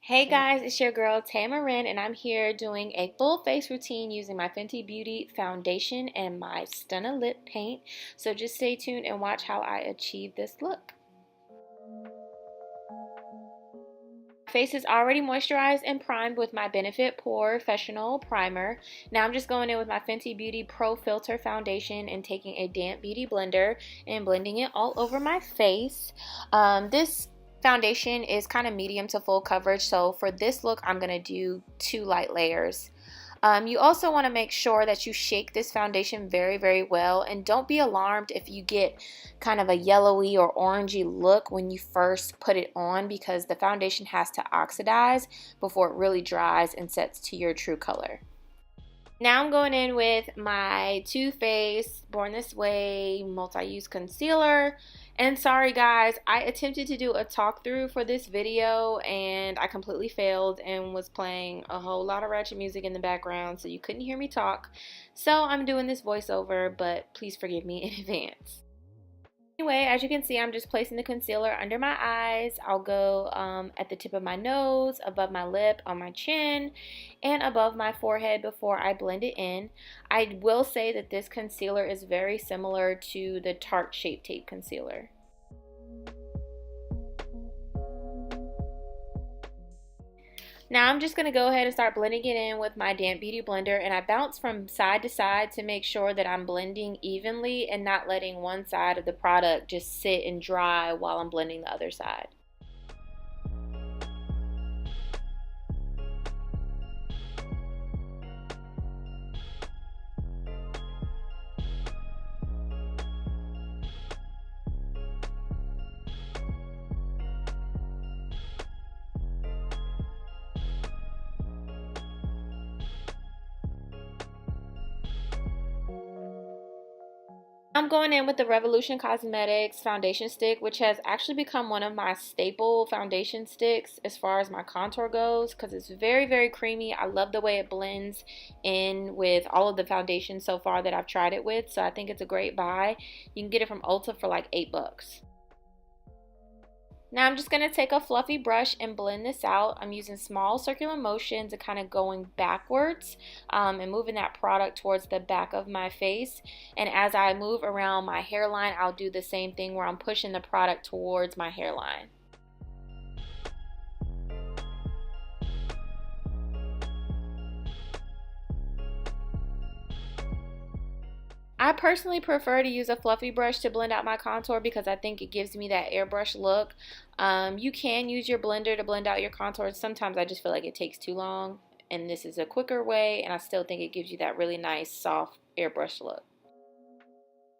Hey guys, it's your girl Taya Marin, and I'm here doing a full face routine using my Fenty Beauty foundation and my Stunna lip paint. So just stay tuned and watch how I achieve this look. Face is already moisturized and primed with my Benefit Professional Primer. Now I'm just going in with my Fenty Beauty Pro Filt'r foundation and taking a damp beauty blender and blending it all over my face. This foundation is kind of medium to full coverage, so for this look I'm going to do 2 light layers. You also want to make sure that you shake this foundation very well, and don't be alarmed if you get kind of a yellowy or orangey look when you first put it on, because the foundation has to oxidize before it really dries and sets to your true color. Now I'm going in with my Too Faced Born This Way multi-use concealer. And sorry guys, I attempted to do a talk through for this video and I completely failed and was playing a whole lot of ratchet music in the background, so you couldn't hear me talk. So I'm doing this voiceover, but please forgive me in advance. Anyway, as you can see, I'm just placing the concealer under my eyes. I'll go at the tip of my nose, above my lip, on my chin, and above my forehead before I blend it in. I will say that this concealer is very similar to the Tarte Shape Tape concealer. Now I'm just going to go ahead and start blending it in with my damp beauty blender, and I bounce from side to side to make sure that I'm blending evenly and not letting one side of the product just sit and dry while I'm blending the other side. I'm going in with the Revolution Cosmetics foundation stick, which has actually become one of my staple foundation sticks as far as my contour goes, because it's very creamy. I love the way it blends in with all of the foundation so far that I've tried it with, so I think it's a great buy. You can get it from Ulta for like $8. Now I'm just going to take a fluffy brush and blend this out. I'm using small circular motions and kind of going backwards and moving that product towards the back of my face. And as I move around my hairline, I'll do the same thing where I'm pushing the product towards my hairline. I personally prefer to use a fluffy brush to blend out my contour because I think it gives me that airbrush look. You can use your blender to blend out your contour. Sometimes I just feel like it takes too long, and this is a quicker way, and I still think it gives you that really nice soft airbrush look.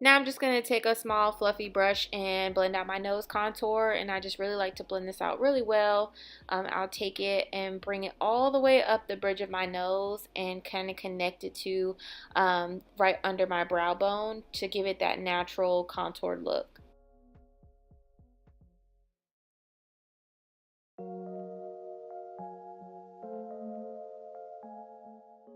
Now I'm just going to take a small fluffy brush and blend out my nose contour, and I just really like to blend this out really well. I'll take it and bring it all the way up the bridge of my nose and kind of connect it to right under my brow bone to give it that natural contoured look.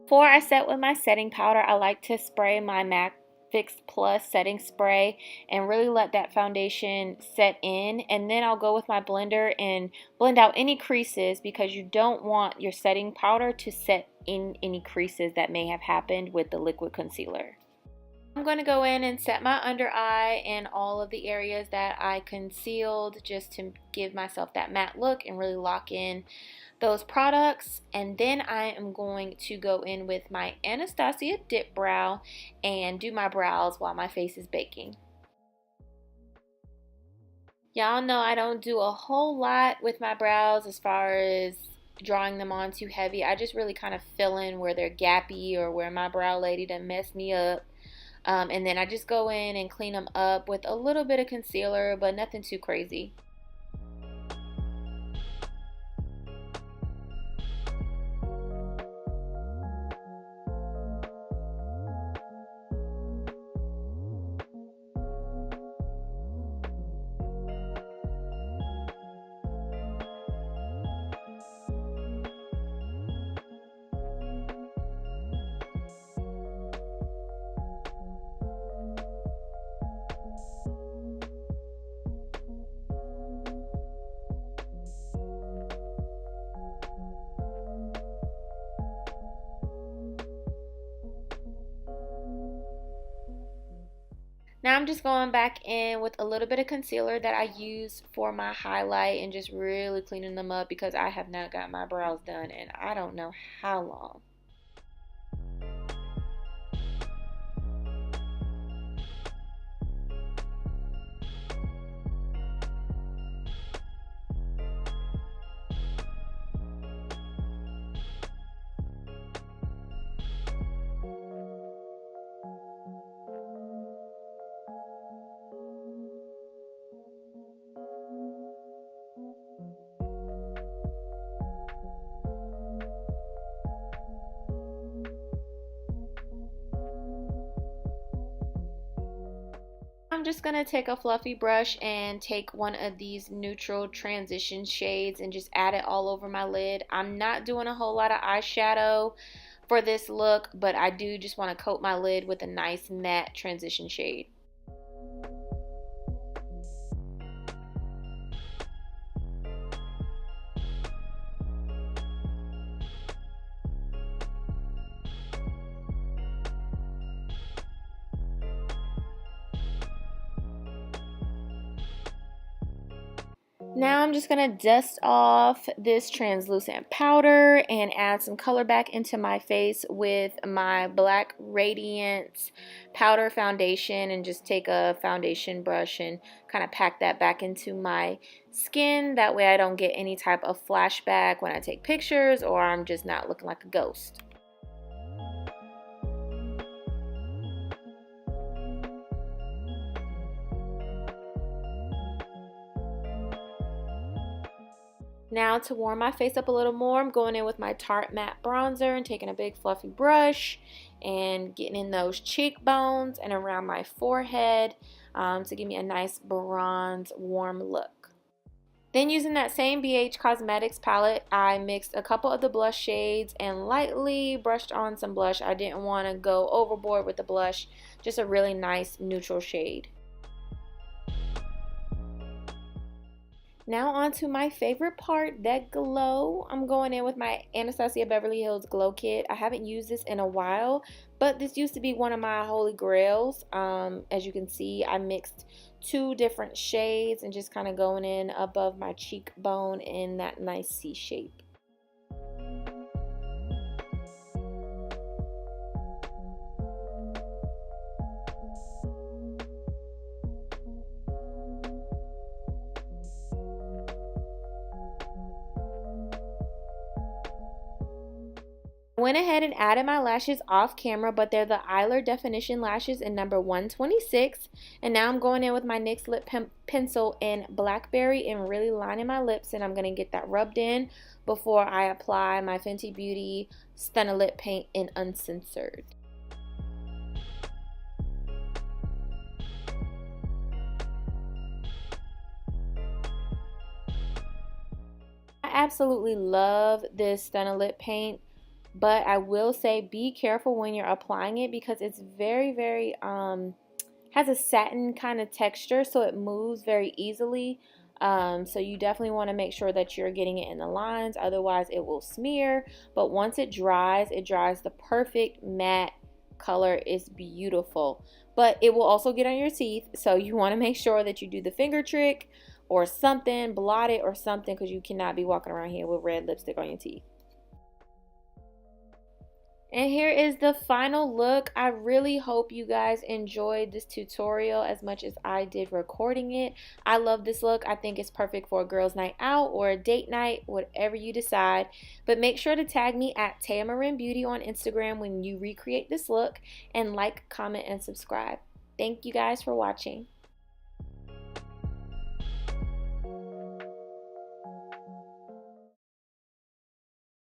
Before I set with my setting powder, I like to spray my MAC FixPlus setting spray and really let that foundation set in, and then I'll go with my blender and blend out any creases, because you don't want your setting powder to set in any creases that may have happened with the liquid concealer. I'm going to go in and set my under eye and all of the areas that I concealed just to give myself that matte look and really lock in those products. And then I am going to go in with my Anastasia dip brow and do my brows while my face is baking. Y'all know I don't do a whole lot with my brows as far as drawing them on too heavy. I just really kind of fill in where they're gappy or where my brow lady done messed me up. And then I just go in and clean them up with a little bit of concealer, but nothing too crazy. Now I'm just going back in with a little bit of concealer that I use for my highlight and just really cleaning them up because I have not got my brows done and I don't know how long. I'm just going to take a fluffy brush and take one of these neutral transition shades and just add it all over my lid. I'm not doing a whole lot of eyeshadow for this look, but I do just want to coat my lid with a nice matte transition shade. Now I'm just going to dust off this translucent powder and add some color back into my face with my black Radiance powder foundation, and just take a foundation brush and kind of pack that back into my skin. That way I don't get any type of flashback when I take pictures or I'm just not looking like a ghost. Now to warm my face up a little more, I'm going in with my Tarte matte bronzer and taking a big fluffy brush and getting in those cheekbones and around my forehead to give me a nice bronze warm look. Then using that same BH Cosmetics palette, I mixed a couple of the blush shades and lightly brushed on some blush. I didn't want to go overboard with the blush, just a really nice neutral shade. Now on to my favorite part, that glow. I'm going in with my Anastasia Beverly Hills Glow Kit. I haven't used this in a while, but this used to be one of my holy grails. As you can see, I mixed two different shades and just kind of going in above my cheekbone in that nice C shape. Went ahead and added my lashes off camera, but they're the Eyelure Definition lashes in number 126. And now I'm going in with my NYX Lip Pencil in Blackberry and really lining my lips, and I'm going to get that rubbed in before I apply my Fenty Beauty Stunna Lip Paint in Uncensored. I absolutely love this Stunna Lip Paint. But I will say be careful when you're applying it because it's very has a satin kind of texture, so it moves very easily. So you definitely want to make sure that you're getting it in the lines, otherwise it will smear. But once it dries the perfect matte color. Is beautiful. But it will also get on your teeth, so you want to make sure that you do the finger trick or something, blot it or something, because you cannot be walking around here with red lipstick on your teeth. And here is the final look. I really hope you guys enjoyed this tutorial as much as I did recording it. I love this look. I think it's perfect for a girls' night out or a date night, whatever you decide. But make sure to tag me at Taya Marin Beauty on Instagram when you recreate this look, and like, comment, and subscribe. Thank you guys for watching.